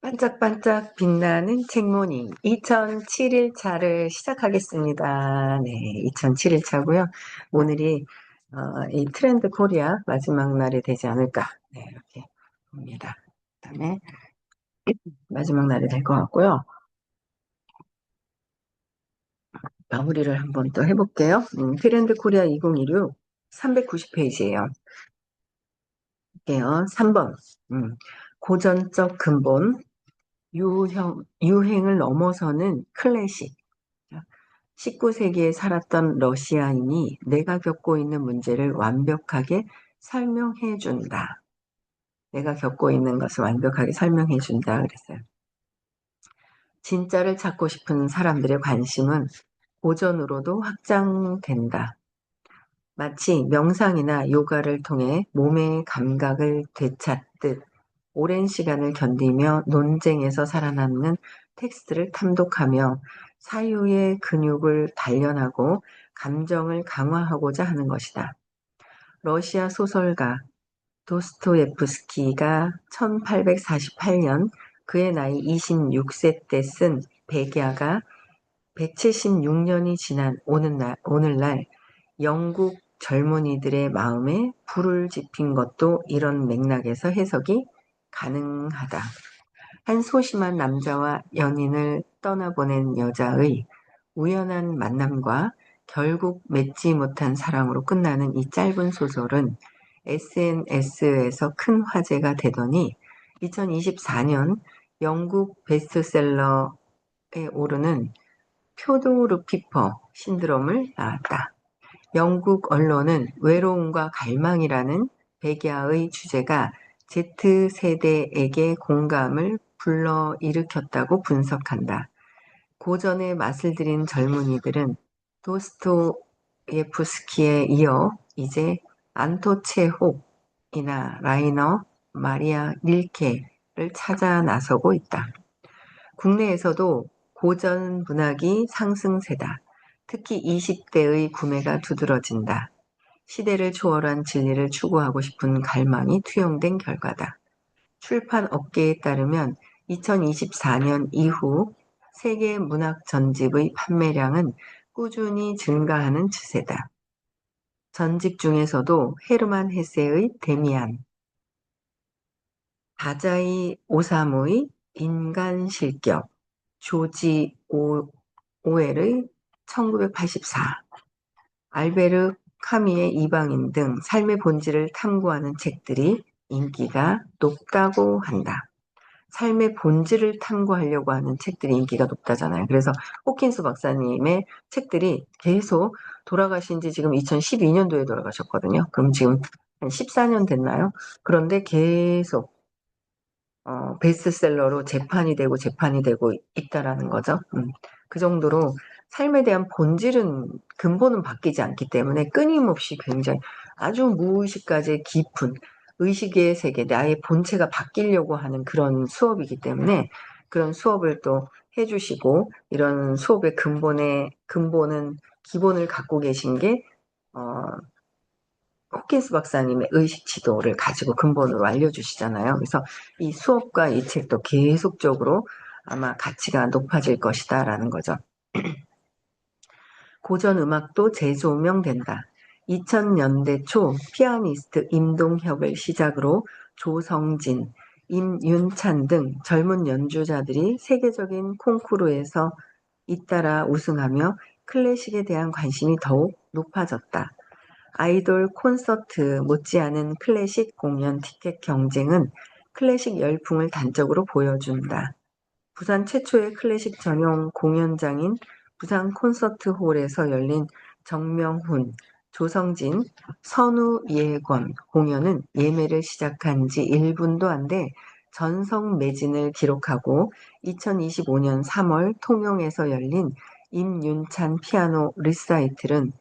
반짝반짝 빛나는 책모닝 2007일차를 시작하겠습니다. 네, 2007일차고요. 오늘이 이 트렌드 코리아 마지막 날이 되지 않을까. 네, 이렇게 봅니다. 그다음에 마지막 날이 될 것 같고요. 마무리를 한번 또 해볼게요. 트렌드 코리아 2016 390페이지예요. 볼게요. 3번. 고전적 근본, 유행을 넘어서는 클래식. 19세기에 살았던 러시아인이 내가 겪고 있는 문제를 완벽하게 설명해 준다. 내가 겪고 있는 것을 완벽하게 설명해 준다 그랬어요. 진짜를 찾고 싶은 사람들의 관심은 고전으로도 확장된다. 마치 명상이나 요가를 통해 몸의 감각을 되찾듯 오랜 시간을 견디며 논쟁에서 살아남는 텍스트를 탐독하며 사유의 근육을 단련하고 감정을 강화하고자 하는 것이다. 러시아 소설가 도스토예프스키가 1848년 그의 나이 26세 때 쓴 백야가 176년이 지난 오늘날 영국 젊은이들의 마음에 불을 지핀 것도 이런 맥락에서 해석이 가능하다. 한 소심한 남자와 연인을 떠나보낸 여자의 우연한 만남과 결국 맺지 못한 사랑으로 끝나는 이 짧은 소설은 SNS에서 큰 화제가 되더니 2024년 영국 베스트셀러에 오르는 표도르피퍼 신드롬을 낳았다. 영국 언론은 외로움과 갈망이라는 백야의 주제가 Z세대에게 공감을 불러일으켰다고 분석한다. 고전의 맛을 들인 젊은이들은 도스토예프스키에 이어 이제 안토체홉이나 라이너, 마리아 릴케를 찾아 나서고 있다. 국내에서도 고전 문학이 상승세다. 특히 20대의 구매가 두드러진다. 시대를 초월한 진리를 추구하고 싶은 갈망이 투영된 결과다. 출판 업계에 따르면 2024년 이후 세계 문학 전집의 판매량은 꾸준히 증가하는 추세다. 전집 중에서도 헤르만 헤세의 데미안, 다자이 오사무의 인간 실격, 조지 오웰의 1984, 알베르 카미의 이방인 등 삶의 본질을 탐구하는 책들이 인기가 높다고 한다. 삶의 본질을 탐구하려고 하는 책들이 인기가 높다잖아요. 그래서 호킨스 박사님의 책들이 계속 돌아가신 지 지금 2012년도에 돌아가셨거든요. 그럼 지금 한 14년 됐나요? 그런데 계속 베스트셀러로 재판이 되고 있다라는 거죠. 그 정도로 삶에 대한 본질은 근본은 바뀌지 않기 때문에 끊임없이 굉장히 아주 무의식까지 깊은 의식의 세계, 나의 본체가 바뀌려고 하는 그런 수업이기 때문에 그런 수업을 또 해주시고 이런 수업의 근본은 기본을 갖고 계신 게 호킨스 박사님의 의식 지도를 가지고 근본으로 알려주시잖아요. 그래서 이 수업과 이 책도 계속적으로 아마 가치가 높아질 것이다라는 거죠. 고전 음악도 재조명된다. 2000년대 초 피아니스트 임동혁을 시작으로 조성진, 임윤찬 등 젊은 연주자들이 세계적인 콩쿠르에서 잇따라 우승하며 클래식에 대한 관심이 더욱 높아졌다. 아이돌 콘서트 못지않은 클래식 공연 티켓 경쟁은 클래식 열풍을 단적으로 보여준다. 부산 최초의 클래식 전용 공연장인 부산 콘서트홀에서 열린 정명훈, 조성진, 선우예권 공연은 예매를 시작한 지 1분도 안 돼 전성 매진을 기록하고 2025년 3월 통영에서 열린 임윤찬 피아노 리사이틀은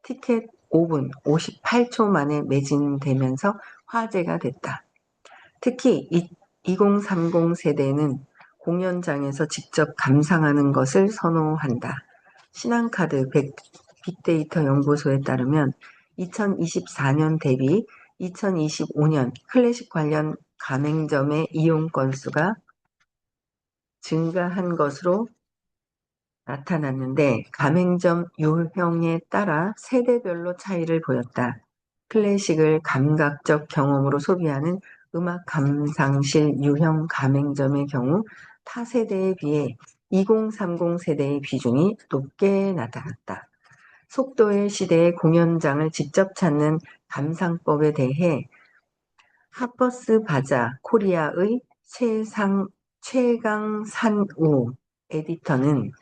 티켓 5분 58초 만에 매진되면서 화제가 됐다. 특히 2030 세대는 공연장에서 직접 감상하는 것을 선호한다. 신한카드 빅데이터 연구소에 따르면 2024년 대비 2025년 클래식 관련 가맹점의 이용 건수가 증가한 것으로 나타났는데 가맹점 유형에 따라 세대별로 차이를 보였다. 클래식을 감각적 경험으로 소비하는 음악 감상실 유형 가맹점의 경우 타 세대에 비해 2030 세대의 비중이 높게 나타났다. 속도의 시대의 공연장을 직접 찾는 감상법에 대해 하퍼스 바자 코리아의 최강산우 에디터는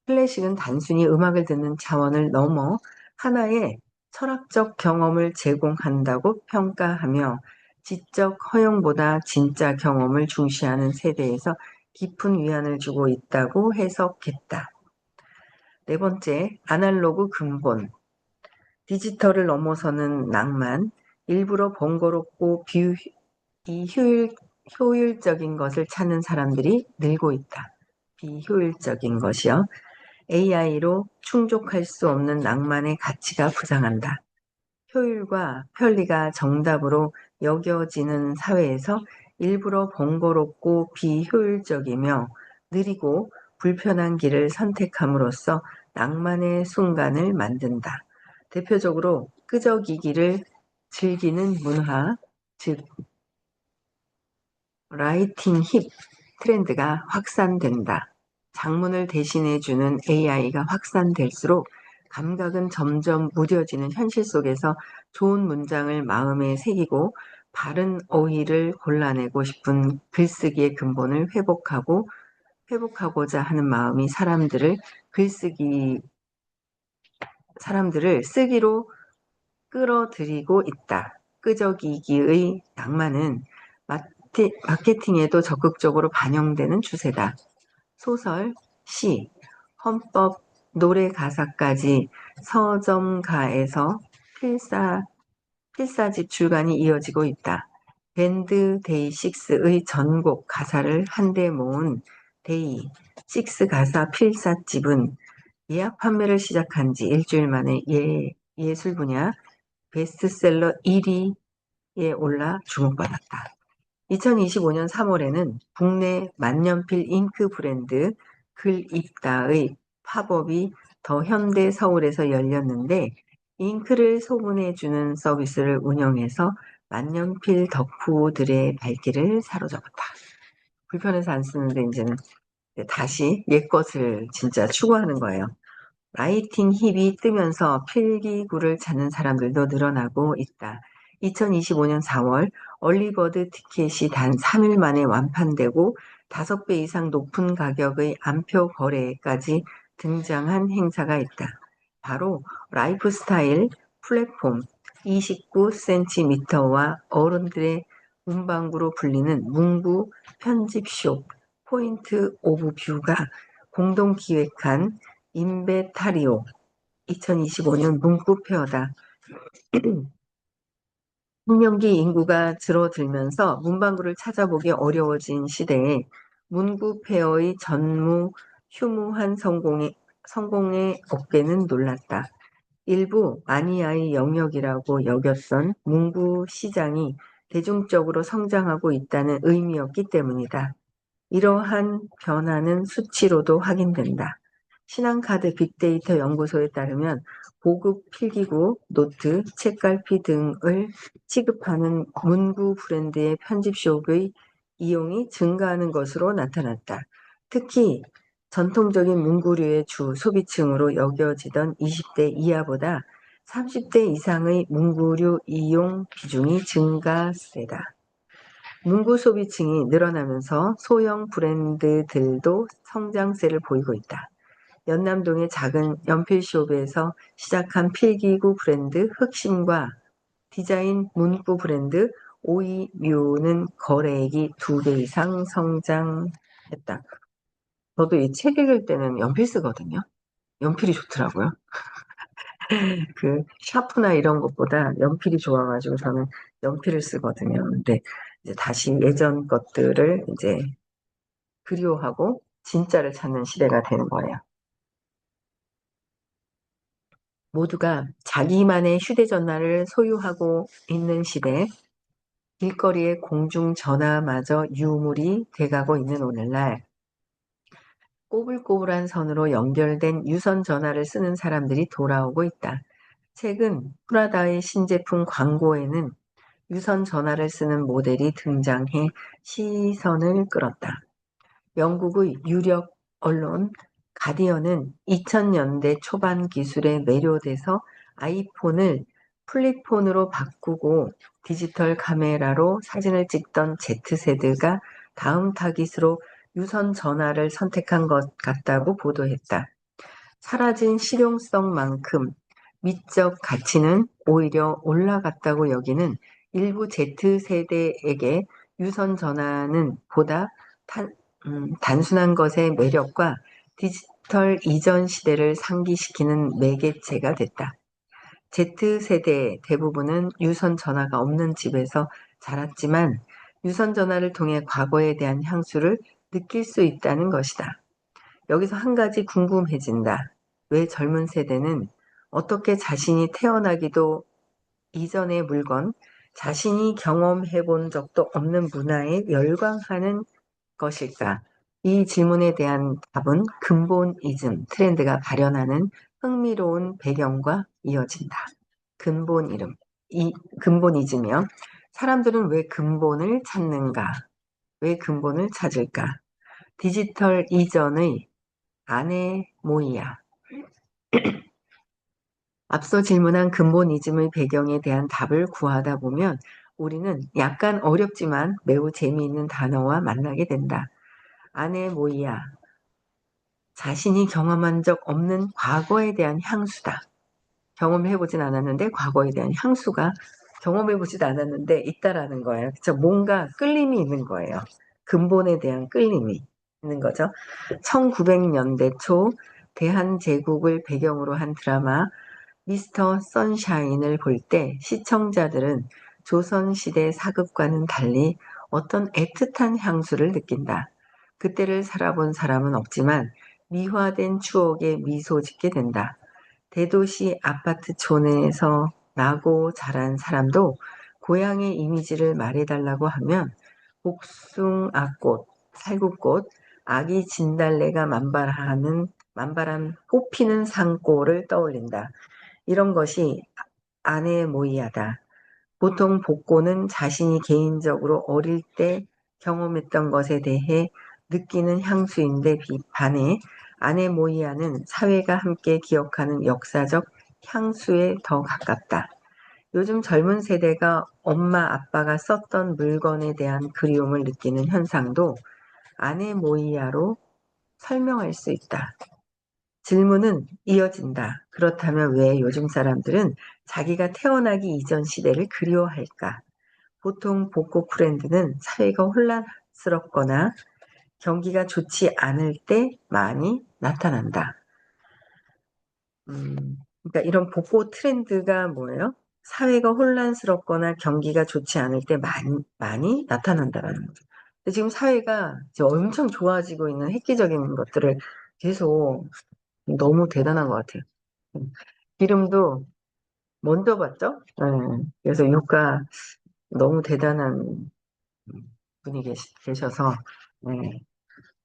클래식은 단순히 음악을 듣는 차원을 넘어 하나의 철학적 경험을 제공한다고 평가하며 지적 허용보다 진짜 경험을 중시하는 세대에서 깊은 위안을 주고 있다고 해석했다. 네 번째, 아날로그 근본. 디지털을 넘어서는 낭만, 일부러 번거롭고 비효율적인 것을 찾는 사람들이 늘고 있다. 비효율적인 것이요. AI로 충족할 수 없는 낭만의 가치가 부상한다. 효율과 편리가 정답으로 여겨지는 사회에서 일부러 번거롭고 비효율적이며 느리고 불편한 길을 선택함으로써 낭만의 순간을 만든다. 대표적으로 끄적이기를 즐기는 문화, 즉 라이팅 힙 트렌드가 확산된다. 장문을 대신해주는 AI가 확산될수록 감각은 점점 무뎌지는 현실 속에서 좋은 문장을 마음에 새기고 바른 어휘를 골라내고 싶은 글쓰기의 근본을 회복하고자 하는 마음이 사람들을 쓰기로 끌어들이고 있다. 끄적이기의 낭만은 마케팅에도 적극적으로 반영되는 추세다. 소설, 시, 헌법, 노래 가사까지 서점가에서 필사집 출간이 이어지고 있다. 밴드 데이식스의 전곡 가사를 한데 모은 데이 식스 가사 필사집은 예약 판매를 시작한 지 일주일 만에 예술 분야 베스트셀러 1위에 올라 주목받았다. 2025년 3월에는 국내 만년필 잉크 브랜드 글입다의 팝업이 더 현대 서울에서 열렸는데 잉크를 소분해주는 서비스를 운영해서 만년필 덕후들의 발길을 사로잡았다. 불편해서 안 쓰는데 이제는 다시 옛 것을 진짜 추구하는 거예요. 라이팅 힙이 뜨면서 필기구를 찾는 사람들도 늘어나고 있다. 2025년 4월 얼리버드 티켓이 단 3일 만에 완판되고 5배 이상 높은 가격의 암표 거래까지 등장한 행사가 있다. 바로 라이프스타일 플랫폼 29cm와 어른들의 문방구로 불리는 문구 편집숍 포인트 오브 뷰가 공동 기획한 인베타리오 2025년 문구 페어다. 청년기 인구가 줄어들면서 문방구를 찾아보기 어려워진 시대에 문구 페어의 휴무한 성공의 어깨는 놀랐다. 일부 마니아의 영역이라고 여겼던 문구 시장이 대중적으로 성장하고 있다는 의미였기 때문이다. 이러한 변화는 수치로도 확인된다. 신한카드 빅데이터 연구소에 따르면 고급 필기구, 노트, 책갈피 등을 취급하는 문구 브랜드의 편집숍의 이용이 증가하는 것으로 나타났다. 특히 전통적인 문구류의 주 소비층으로 여겨지던 20대 이하보다 30대 이상의 문구류 이용 비중이 증가세다. 문구 소비층이 늘어나면서 소형 브랜드들도 성장세를 보이고 있다. 연남동의 작은 연필숍에서 시작한 필기구 브랜드 흑심과 디자인 문구 브랜드 오이뮤는 거래액이 2배 이상 성장했다. 저도 이 책 읽을 때는 연필 쓰거든요. 연필이 좋더라고요. 그 샤프나 이런 것보다 연필이 좋아가지고 저는 연필을 쓰거든요. 근데 이제 다시 예전 것들을 이제 그리워하고 진짜를 찾는 시대가 되는 거예요. 모두가 자기만의 휴대전화를 소유하고 있는 시대, 길거리의 공중전화마저 유물이 돼가고 있는 오늘날, 꼬불꼬불한 선으로 연결된 유선 전화를 쓰는 사람들이 돌아오고 있다. 최근 프라다의 신제품 광고에는 유선 전화를 쓰는 모델이 등장해 시선을 끌었다. 영국의 유력 언론 가디언은 2000년대 초반 기술에 매료돼서 아이폰을 플립폰으로 바꾸고 디지털 카메라로 사진을 찍던 Z세대가 다음 타깃으로 유선 전화를 선택한 것 같다고 보도했다. 사라진 실용성만큼 미적 가치는 오히려 올라갔다고 여기는 일부 Z세대에게 유선 전화는 보다 단순한 것의 매력과 디지털 이전 시대를 상기시키는 매개체가 됐다. Z세대 대부분은 유선 전화가 없는 집에서 자랐지만 유선 전화를 통해 과거에 대한 향수를 느낄 수 있다는 것이다. 여기서 한 가지 궁금해진다. 왜 젊은 세대는 어떻게 자신이 태어나기도 이전의 물건, 자신이 경험해 본 적도 없는 문화에 열광하는 것일까? 이 질문에 대한 답은 근본이즘 트렌드가 발현하는 흥미로운 배경과 이어진다. 근본이즘이요. 사람들은 왜 근본을 찾는가? 왜 근본을 찾을까? 디지털 이전의 아네모이아. 앞서 질문한 근본이즘의 배경에 대한 답을 구하다 보면 우리는 약간 어렵지만 매우 재미있는 단어와 만나게 된다. 아네모이아. 자신이 경험한 적 없는 과거에 대한 향수다. 경험해보진 않았는데 과거에 대한 향수가 경험해보지도 않았는데 있다라는 거예요. 그쵸? 뭔가 끌림이 있는 거예요. 근본에 대한 끌림이 있는 거죠. 1900년대 초 대한제국을 배경으로 한 드라마 미스터 선샤인을 볼 때 시청자들은 조선시대 사극과는 달리 어떤 애틋한 향수를 느낀다. 그때를 살아본 사람은 없지만 미화된 추억에 미소 짓게 된다. 대도시 아파트촌에서 나고 자란 사람도 고향의 이미지를 말해달라고 하면 복숭아꽃, 살구꽃, 아기 진달래가 만발한 꽃피는 산골을 떠올린다. 이런 것이 아네모이아다. 보통 복고는 자신이 개인적으로 어릴 때 경험했던 것에 대해 느끼는 향수인데 반해 아네모이아는 사회가 함께 기억하는 역사적 향수에 더 가깝다. 요즘 젊은 세대가 엄마 아빠가 썼던 물건에 대한 그리움을 느끼는 현상도 아네모이아로 설명할 수 있다. 질문은 이어진다. 그렇다면 왜 요즘 사람들은 자기가 태어나기 이전 시대를 그리워할까? 보통 복고 트렌드는 사회가 혼란스럽거나 경기가 좋지 않을 때 많이 나타난다. 그러니까 이런 복고 트렌드가 뭐예요? 사회가 혼란스럽거나 경기가 좋지 않을 때 많이 나타난다는 거죠. 근데 지금 사회가 이제 엄청 좋아지고 있는 획기적인 것들을 계속 너무 대단한 것 같아요. 음. 기름도 먼저 봤죠? 네. 그래서 유가 너무 대단한 분이 계셔서 네.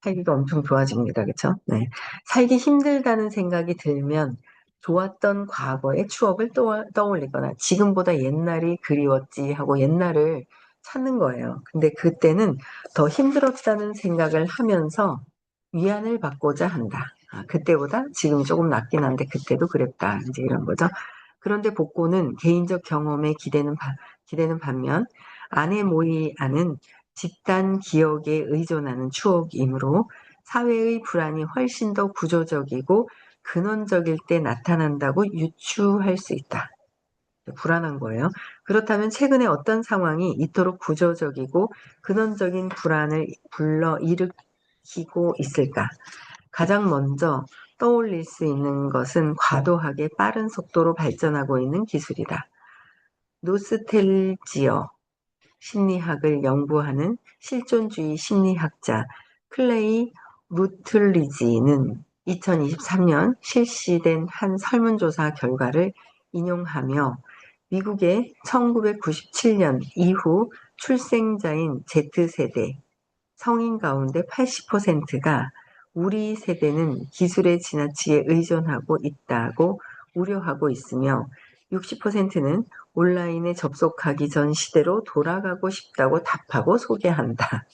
살기가 엄청 좋아집니다. 그렇죠? 네. 살기 힘들다는 생각이 들면 좋았던 과거의 추억을 떠올리거나 지금보다 옛날이 그리웠지 하고 옛날을 찾는 거예요. 근데 그때는 더 힘들었다는 생각을 하면서 위안을 받고자 한다. 그때보다 지금이 조금 낫긴 한데 그때도 그랬다. 이제 이런 거죠. 그런데 복고는 개인적 경험에 기대는 반면 아네모이아는 집단 기억에 의존하는 추억이므로 사회의 불안이 훨씬 더 구조적이고 근원적일 때 나타난다고 유추할 수 있다. 불안한 거예요. 그렇다면 최근에 어떤 상황이 이토록 구조적이고 근원적인 불안을 불러일으키고 있을까? 가장 먼저 떠올릴 수 있는 것은 과도하게 빠른 속도로 발전하고 있는 기술이다. 노스텔지어 심리학을 연구하는 실존주의 심리학자 클레이 루틀리지는 2023년 실시된 한 설문조사 결과를 인용하며 미국의 1997년 이후 출생자인 Z세대 성인 가운데 80%가 우리 세대는 기술에 지나치게 의존하고 있다고 우려하고 있으며 60%는 온라인에 접속하기 전 시대로 돌아가고 싶다고 답하고 소개한다.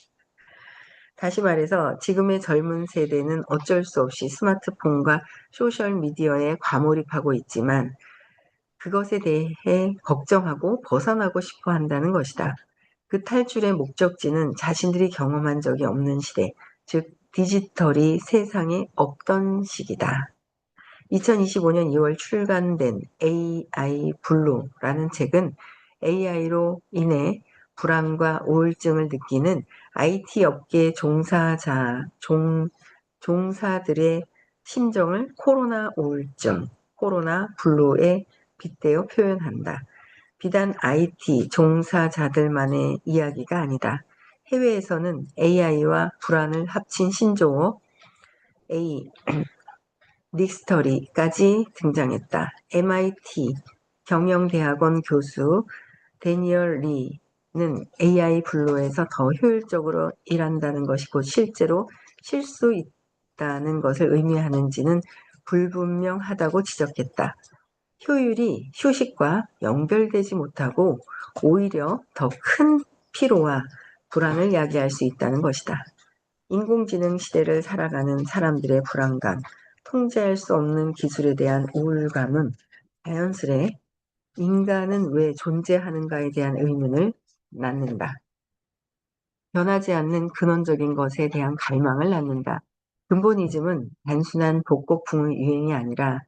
다시 말해서 지금의 젊은 세대는 어쩔 수 없이 스마트폰과 소셜미디어에 과몰입하고 있지만 그것에 대해 걱정하고 벗어나고 싶어 한다는 것이다. 그 탈출의 목적지는 자신들이 경험한 적이 없는 시대, 즉 디지털이 세상에 없던 시기다. 2025년 2월 출간된 AI 블루라는 책은 AI로 인해 불안과 우울증을 느끼는 IT 업계 종사들의 심정을 코로나 우울증, 코로나 블루에 빗대어 표현한다. 비단 IT 종사자들만의 이야기가 아니다. 해외에서는 AI와 불안을 합친 신조어 A 닉스터리까지 등장했다. MIT 경영대학원 교수 데니얼 리는 AI 분류에서 더 효율적으로 일한다는 것이 곧 실제로 쉴 수 있다는 것을 의미하는지는 불분명하다고 지적했다. 효율이 휴식과 연결되지 못하고 오히려 더 큰 피로와 불안을 야기할 수 있다는 것이다. 인공지능 시대를 살아가는 사람들의 불안감, 통제할 수 없는 기술에 대한 우울감은 자연스레 인간은 왜 존재하는가에 대한 의문을 낳는다. 변하지 않는 근원적인 것에 대한 갈망을 낳는다. 근본이즘은 단순한 복고풍의 유행이 아니라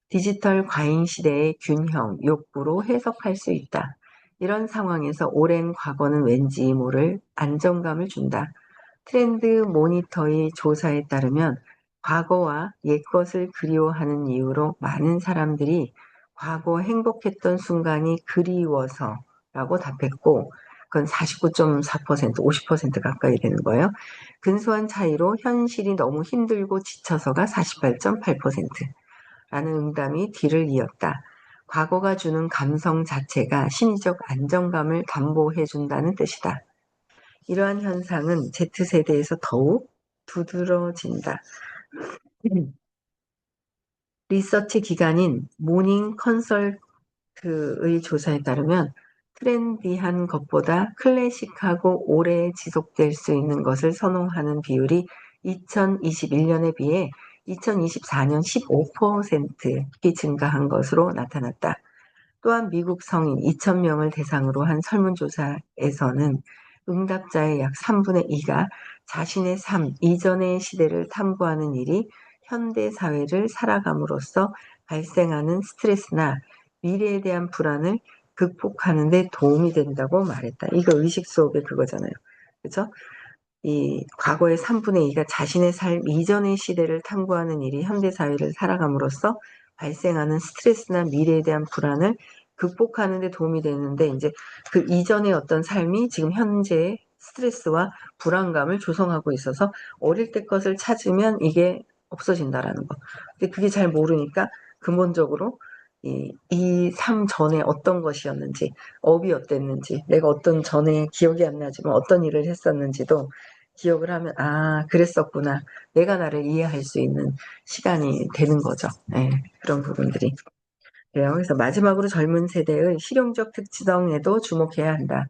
디지털 과잉 시대의 균형, 욕구로 해석할 수 있다. 이런 상황에서 오랜 과거는 왠지 모를 안정감을 준다. 트렌드 모니터의 조사에 따르면 과거와 옛것을 그리워하는 이유로 많은 사람들이 과거 행복했던 순간이 그리워서라고 답했고 그건 49.4%, 50% 가까이 되는 거예요. 근소한 차이로 현실이 너무 힘들고 지쳐서가 48.8%라는 응답이 뒤를 이었다. 과거가 주는 감성 자체가 심리적 안정감을 담보해준다는 뜻이다. 이러한 현상은 Z세대에서 더욱 두드러진다. 리서치 기관인 모닝 컨설트의 조사에 따르면 트렌디한 것보다 클래식하고 오래 지속될 수 있는 것을 선호하는 비율이 2021년에 비해 2024년 15% 증가한 것으로 나타났다. 또한 미국 성인 2,000명을 대상으로 한 설문조사에서는 응답자의 약 3분의 2가 자신의 삶 이전의 시대를 탐구하는 일이 현대 사회를 살아감으로써 발생하는 스트레스나 미래에 대한 불안을 극복하는 데 도움이 된다고 말했다. 이거 의식 수업의 그거잖아요. 그죠? 이 과거의 3분의 2가 자신의 삶 이전의 시대를 탐구하는 일이 현대 사회를 살아감으로써 발생하는 스트레스나 미래에 대한 불안을 극복하는 데 도움이 되는데 이제 그 이전의 어떤 삶이 지금 현재의 스트레스와 불안감을 조성하고 있어서 어릴 때 것을 찾으면 이게 없어진다라는 거. 근데 그게 잘 모르니까 근본적으로 이 삶 전에 어떤 것이었는지, 업이 어땠는지, 내가 어떤 전에 기억이 안 나지만 어떤 일을 했었는지도 기억을 하면 아 그랬었구나. 내가 나를 이해할 수 있는 시간이 되는 거죠. 네, 그런 부분들이. 그래요. 그래서 마지막으로 젊은 세대의 실용적 특성에도 주목해야 한다.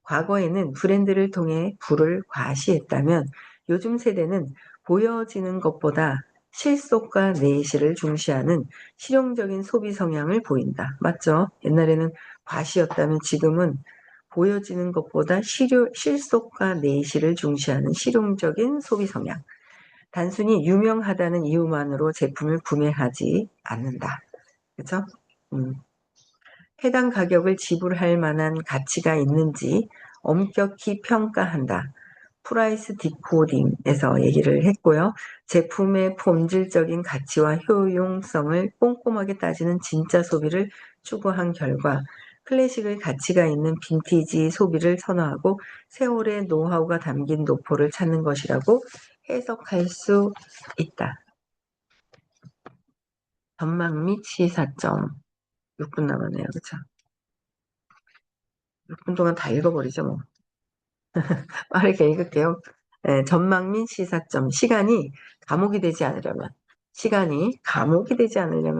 과거에는 브랜드를 통해 부를 과시했다면 요즘 세대는 보여지는 것보다 실속과 내실을 중시하는 실용적인 소비 성향을 보인다. 맞죠? 옛날에는 과시였다면 지금은 보여지는 것보다 실속과 내실을 중시하는 실용적인 소비 성향. 단순히 유명하다는 이유만으로 제품을 구매하지 않는다. 그렇죠? 해당 가격을 지불할 만한 가치가 있는지 엄격히 평가한다. 프라이스 디코딩에서 얘기를 했고요. 제품의 본질적인 가치와 효용성을 꼼꼼하게 따지는 진짜 소비를 추구한 결과 클래식의 가치가 있는 빈티지 소비를 선호하고 세월의 노하우가 담긴 노포를 찾는 것이라고 해석할 수 있다. 전망 및 시사점 6분 남았네요. 그렇죠? 6분 동안 다 읽어버리죠 뭐. 빠르게 읽을게요. 전망 및 시사점. 시간이 감옥이 되지 않으려면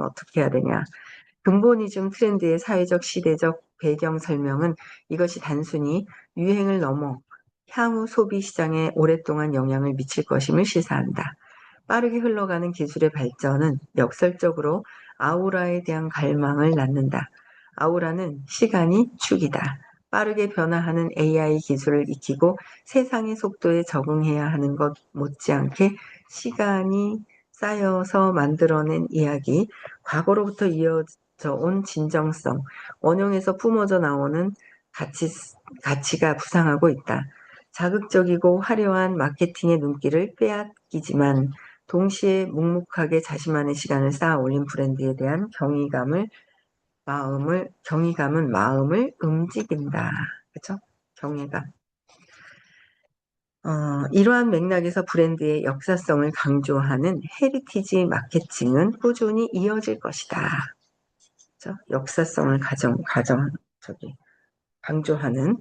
어떻게 해야 되냐. 근본이즘 트렌드의 사회적 시대적 배경 설명은 이것이 단순히 유행을 넘어 향후 소비 시장에 오랫동안 영향을 미칠 것임을 시사한다. 빠르게 흘러가는 기술의 발전은 역설적으로 아우라에 대한 갈망을 낳는다. 아우라는 시간이 축이다. 빠르게 변화하는 AI 기술을 익히고 세상의 속도에 적응해야 하는 것 못지않게 시간이 쌓여서 만들어낸 이야기, 과거로부터 이어져 온 진정성, 원형에서 뿜어져 나오는 가치가 부상하고 있다. 자극적이고 화려한 마케팅의 눈길을 빼앗기지만 동시에 묵묵하게 자신만의 시간을 쌓아 올린 브랜드에 대한 경이감은 마음을 움직인다. 그쵸? 경외감. 이러한 맥락에서 브랜드의 역사성을 강조하는 헤리티지 마케팅은 꾸준히 이어질 것이다. 그쵸? 역사성을 강조하는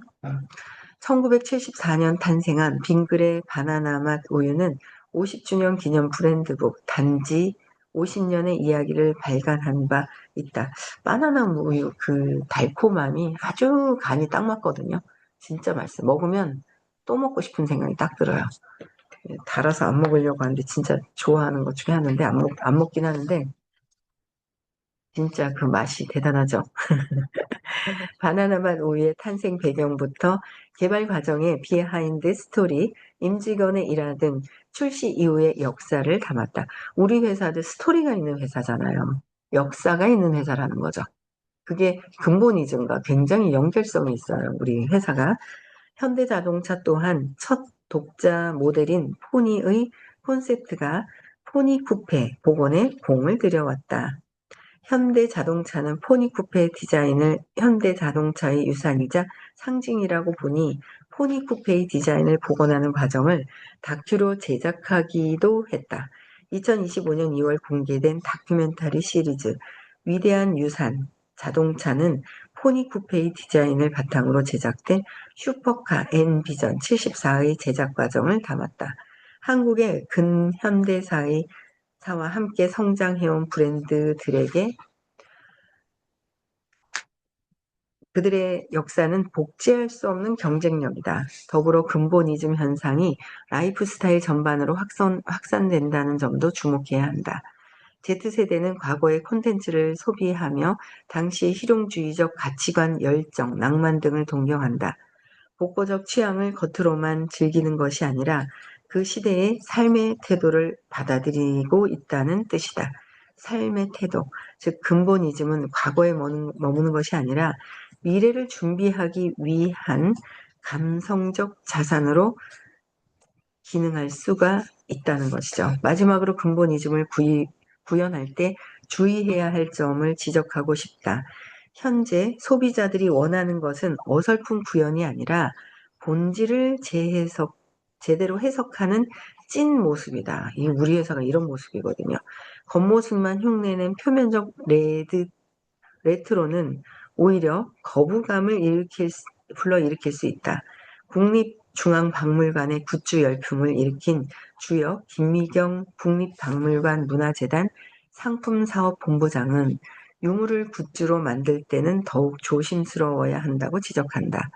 1974년 탄생한 빙그레 바나나 맛 우유는 50주년 기념 브랜드북 단지 50년의 이야기를 발간한 바 있다. 바나나 우유 그 달콤함이 아주 간이 딱 맞거든요. 진짜 맛있어요. 먹으면 또 먹고 싶은 생각이 딱 들어요. 달아서 안 먹으려고 하는데 진짜 좋아하는 것 중에 하나인데 안 먹긴 하는데 진짜 그 맛이 대단하죠. 바나나맛 우유의 탄생 배경부터 개발 과정의 비하인드 스토리, 임직원의 일화 등 출시 이후의 역사를 담았다. 우리 회사도 스토리가 있는 회사잖아요. 역사가 있는 회사라는 거죠. 그게 근본이즘과 굉장히 연결성이 있어요. 우리 회사가. 현대자동차 또한 첫 독자 모델인 포니의 콘셉트가 포니 쿠페 복원에 공을 들여왔다. 현대자동차는 포니 쿠페 디자인을 현대자동차의 유산이자 상징이라고 보니 포니 쿠페의 디자인을 복원하는 과정을 다큐로 제작하기도 했다. 2025년 2월 공개된 다큐멘터리 시리즈 위대한 유산 자동차는 포니 쿠페의 디자인을 바탕으로 제작된 슈퍼카 N비전 74의 제작 과정을 담았다. 한국의 근현대사의 사와 함께 성장해온 브랜드들에게 그들의 역사는 복제할 수 없는 경쟁력이다. 더불어 근본이즘 현상이 라이프 스타일 전반으로 확산된다는 점도 주목해야 한다. Z세대는 과거의 콘텐츠를 소비하며 당시의 실용주의적 가치관, 열정, 낭만 등을 동경한다. 복고적 취향을 겉으로만 즐기는 것이 아니라 그 시대의 삶의 태도를 받아들이고 있다는 뜻이다. 삶의 태도, 즉 근본이즘은 과거에 머무는 것이 아니라 미래를 준비하기 위한 감성적 자산으로 기능할 수가 있다는 것이죠. 마지막으로 근본이즘을 구현할 때 주의해야 할 점을 지적하고 싶다. 현재 소비자들이 원하는 것은 어설픈 구현이 아니라 본질을 제대로 해석하는 찐 모습이다. 이 우리 회사가 이런 모습이거든요. 겉모습만 흉내낸 표면적 레트로는 오히려 거부감을 불러일으킬 수 있다. 국립중앙박물관의 굿즈 열풍을 일으킨 주역 김미경 국립박물관 문화재단 상품사업본부장은 유물을 굿즈로 만들 때는 더욱 조심스러워야 한다고 지적한다.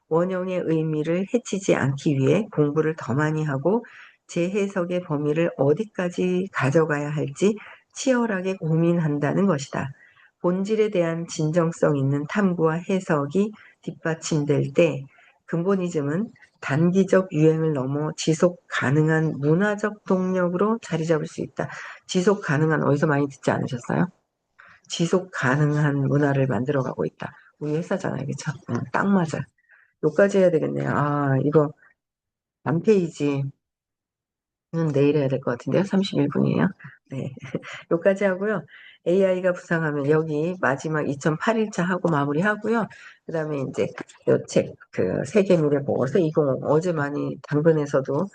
원형의 의미를 해치지 않기 위해 공부를 더 많이 하고 재해석의 범위를 어디까지 가져가야 할지 치열하게 고민한다는 것이다. 본질에 대한 진정성 있는 탐구와 해석이 뒷받침될 때 근본이즘은 단기적 유행을 넘어 지속 가능한 문화적 동력으로 자리 잡을 수 있다. 지속 가능한 어디서 많이 듣지 않으셨어요? 지속 가능한 문화를 만들어가고 있다. 우리 회사잖아요, 그쵸? 딱 맞아. 요까지 해야 되겠네요. 이거 만 페이지는 내일 해야 될 것 같은데요. 31분이에요. 네. 요까지 하고요. AI가 부상하면 여기 마지막 2008일차 하고 마무리하고요. 그 다음에 이제 요 책, 그 세계미래 보고서 이거 어제 많이 당근에서도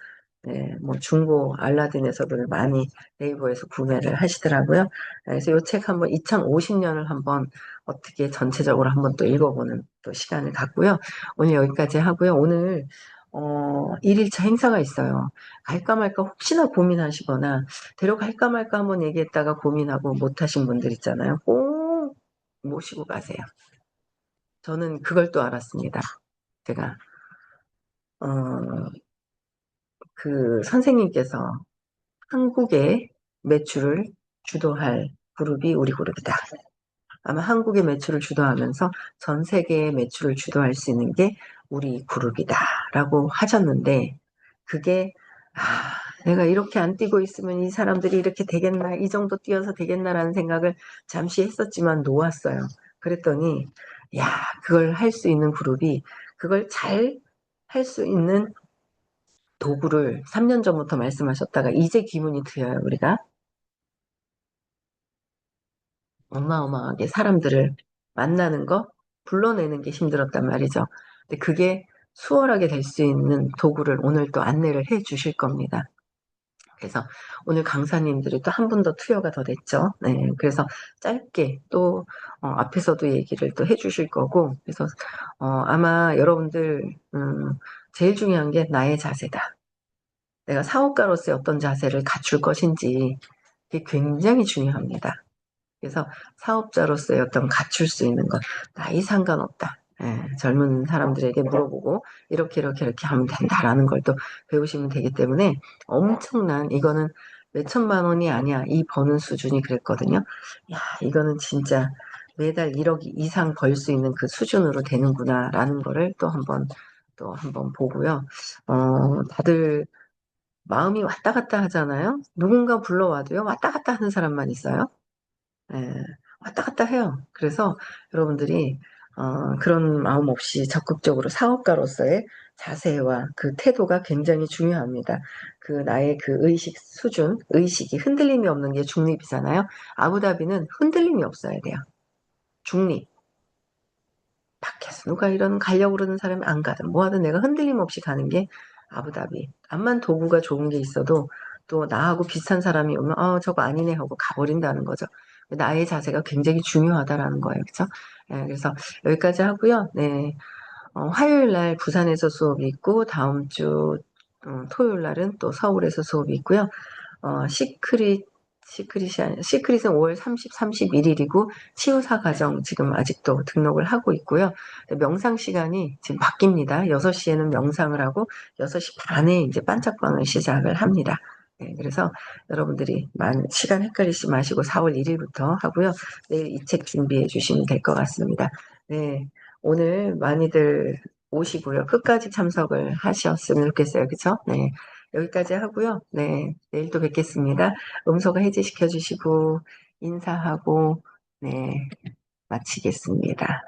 네, 뭐 중고 알라딘에서도 많이 네이버에서 구매를 하시더라고요. 그래서 요 책 한번 2050년을 한번 어떻게 전체적으로 한번 또 읽어보는 또 시간을 갖고요. 오늘 여기까지 하고요. 오늘 1일차 행사가 있어요. 갈까 말까 혹시나 고민하시거나 데려갈까 말까 한번 얘기했다가 고민하고 못하신 분들 있잖아요. 꼭 모시고 가세요. 저는 그걸 또 알았습니다. 제가 어, 그 선생님께서 한국의 매출을 주도할 그룹이 우리 그룹이다. 아마 한국의 매출을 주도하면서 전 세계의 매출을 주도할 수 있는 게 우리 그룹이다라고 하셨는데 그게 내가 이렇게 안 뛰고 있으면 이 사람들이 이렇게 되겠나 이 정도 뛰어서 되겠나라는 생각을 잠시 했었지만 놓았어요. 그랬더니 야 그걸 할 수 있는 그룹이 그걸 잘 할 수 있는 도구를 3년 전부터 말씀하셨다가 이제 기분이 트여요 우리가 어마어마하게 사람들을 만나는 거, 불러내는 게 힘들었단 말이죠. 근데 그게 수월하게 될 수 있는 도구를 오늘 또 안내를 해 주실 겁니다. 그래서 오늘 강사님들이 또 한 분 더 투여가 더 됐죠. 네, 그래서 짧게 또 앞에서도 얘기를 또 해주실 거고, 그래서 아마 여러분들 제일 중요한 게 나의 자세다. 내가 사업가로서의 어떤 자세를 갖출 것인지 그게 굉장히 중요합니다. 그래서 사업자로서의 어떤 갖출 수 있는 것, 나이 상관없다. 예, 젊은 사람들에게 물어보고 이렇게 하면 된다라는 걸 또 배우시면 되기 때문에 엄청난 이거는 몇 천만 원이 아니야. 이 버는 수준이 그랬거든요. 야, 이거는 진짜 매달 1억 이상 벌 수 있는 그 수준으로 되는구나라는 거를 또 한번 보고요. 다들 마음이 왔다 갔다 하잖아요. 누군가 불러와도요. 왔다 갔다 하는 사람만 있어요. 예, 왔다 갔다 해요. 그래서 여러분들이 그런 마음 없이 적극적으로 사업가로서의 자세와 그 태도가 굉장히 중요합니다. 그 나의 그 의식 수준, 의식이 흔들림이 없는 게 중립이잖아요. 아부다비는 흔들림이 없어야 돼요. 중립. 밖에서 누가 이런 가려고 그러는 사람이 안 가든 뭐하든 내가 흔들림 없이 가는 게 아부다비. 암만 도구가 좋은 게 있어도 또 나하고 비슷한 사람이 오면 저거 아니네 하고 가버린다는 거죠. 나의 자세가 굉장히 중요하다라는 거예요. 그렇죠? 그래서 여기까지 하고요. 네. 화요일 날 부산에서 수업이 있고 다음 주 토요일 날은 또 서울에서 수업이 있고요. 시크릿은 5월 30, 31일이고 치유사 과정 지금 아직도 등록을 하고 있고요. 명상 시간이 지금 바뀝니다. 6시에는 명상을 하고 6시 반에 이제 반짝방을 시작을 합니다. 네, 그래서 여러분들이 시간 헷갈리지 마시고 4월 1일부터 하고요. 내일 이 책 준비해 주시면 될 것 같습니다. 네, 오늘 많이들 오시고요. 끝까지 참석을 하셨으면 좋겠어요. 그쵸? 네. 여기까지 하고요. 네. 내일 또 뵙겠습니다. 음소거 해제시켜 주시고, 인사하고, 네. 마치겠습니다.